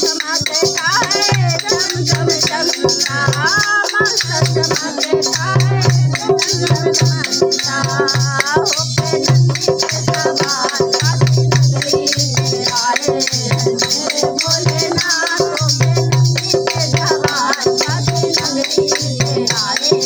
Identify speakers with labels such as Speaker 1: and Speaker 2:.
Speaker 1: चमकता है चम चम चमकता मास्टर चमकता है चम चम चमकता होके नंदी के सवार काशी नगरी में आए भोलेनाथ होके नंदी के सवार काशी नगरी में आए